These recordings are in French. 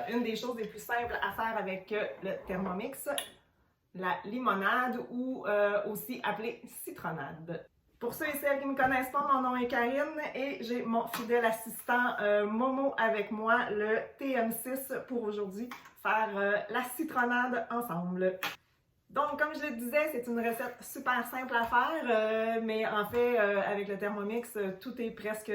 une des choses les plus simples à faire avec le Thermomix, la limonade ou aussi appelée citronnade. Pour ceux et celles qui ne me connaissent pas, mon nom est Karine et j'ai mon fidèle assistant Momo avec moi, le TM6, pour aujourd'hui faire la citronnade ensemble. Donc, comme je le disais, c'est une recette super simple à faire, mais en fait, avec le Thermomix, tout est presque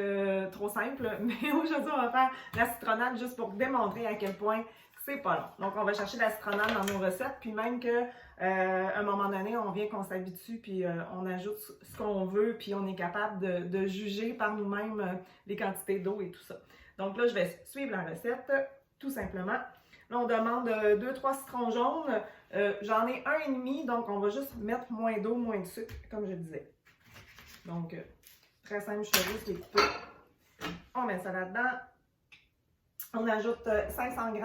trop simple. Mais aujourd'hui, on va faire la citronnade juste pour démontrer à quel point c'est pas long. Donc, on va chercher la citronnade dans nos recettes, puis même que à un moment donné, on vient qu'on s'habitue, puis on ajoute ce qu'on veut, puis on est capable de juger par nous-mêmes les quantités d'eau et tout ça. Donc là, je vais suivre la recette, tout simplement. Là, on demande 2-3 citrons jaunes. J'en ai 1,5, donc on va juste mettre moins d'eau, moins de sucre, comme je disais. Donc, très simple, je fais juste les couper. On met ça là-dedans. On ajoute 500 g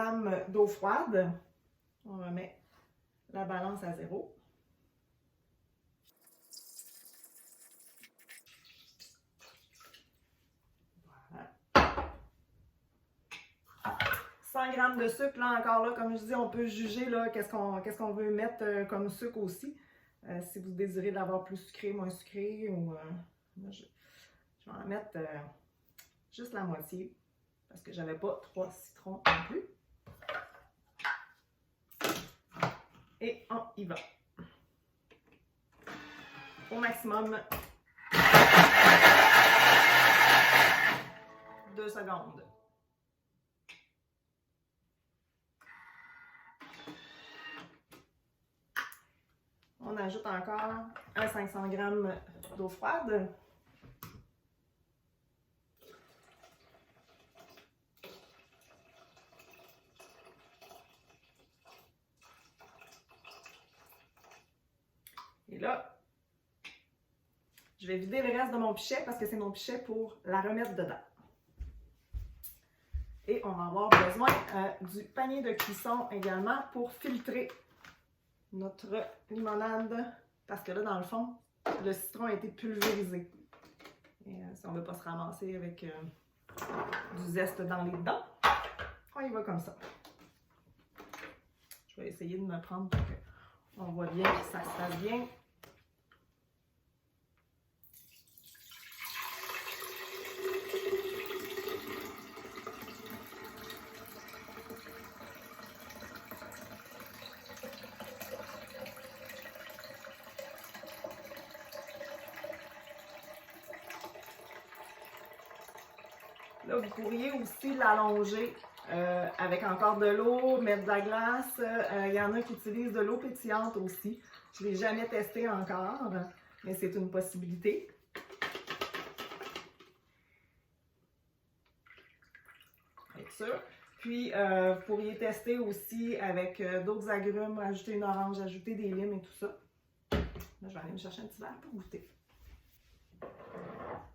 d'eau froide. On remet la balance à 0. Voilà. 100 g de sucre, là encore, là, comme je dis, on peut juger qu'est-ce qu'on veut mettre comme sucre aussi. Si vous désirez l'avoir plus sucré, moins sucré, ou je vais en mettre juste la moitié, parce que j'avais pas 3 citrons non plus. Et on y va. Au maximum 2 secondes. On ajoute encore un 500 g d'eau froide. Et là, je vais vider le reste de mon pichet parce que c'est mon pichet pour la remettre dedans. Et on va avoir besoin du panier de cuisson également pour filtrer notre limonade, parce que là, dans le fond, le citron a été pulvérisé. Et si on ne veut pas se ramasser avec du zeste dans les dents, on y va comme ça. Je vais essayer de me prendre pour qu'on voit bien que ça se passe bien. Là, vous pourriez aussi l'allonger avec encore de l'eau, mettre de la glace. Il y en a qui utilisent de l'eau pétillante aussi. Je ne l'ai jamais testé encore, mais c'est une possibilité. Bien sûr. Puis, vous pourriez tester aussi avec d'autres agrumes, ajouter une orange, ajouter des limes et tout ça. Là, je vais aller me chercher un petit verre pour goûter.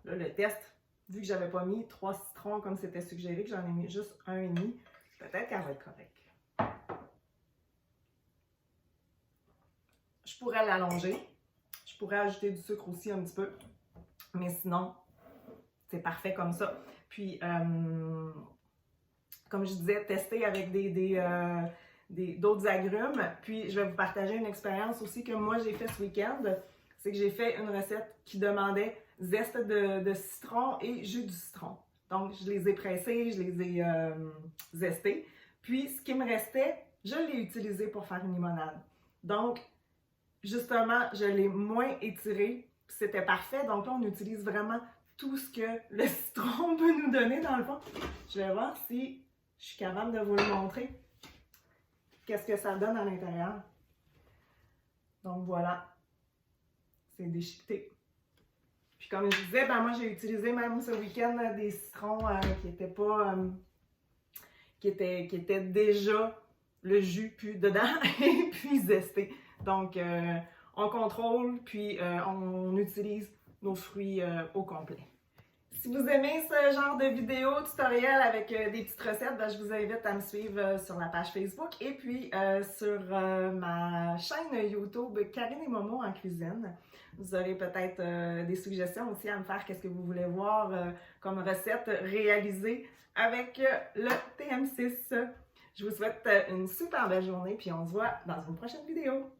Là, le test. Vu que j'avais pas mis 3 citrons comme c'était suggéré, que j'en ai mis juste 1,5, peut-être qu'elle va être correcte. Je pourrais l'allonger. Je pourrais ajouter du sucre aussi un petit peu. Mais sinon, c'est parfait comme ça. Puis, comme je disais, tester avec d'autres agrumes. Puis, je vais vous partager une expérience aussi que moi, j'ai fait ce week-end. C'est que j'ai fait une recette qui demandait zeste de citron et jus du citron. Donc, je les ai pressés, je les ai zestés. Puis, ce qui me restait, je l'ai utilisé pour faire une limonade. Donc, justement, je l'ai moins étiré. C'était parfait. Donc là, on utilise vraiment tout ce que le citron peut nous donner dans le fond. Je vais voir si je suis capable de vous le montrer. Qu'est-ce que ça donne à l'intérieur. Donc, voilà. C'est déchiqueté. Puis comme je disais, ben moi j'ai utilisé même ce week-end des citrons qui n'étaient pas qui étaient déjà le jus puis dedans et puis zesté. Donc on contrôle puis on utilise nos fruits au complet. Si vous aimez ce genre de vidéo tutoriel avec des petites recettes, ben, je vous invite à me suivre sur la page Facebook et puis sur ma chaîne YouTube Karine et Momo en cuisine. Vous aurez peut-être des suggestions aussi à me faire, qu'est-ce que vous voulez voir comme recette réalisée avec le TM6. Je vous souhaite une super belle journée, puis on se voit dans une prochaine vidéo.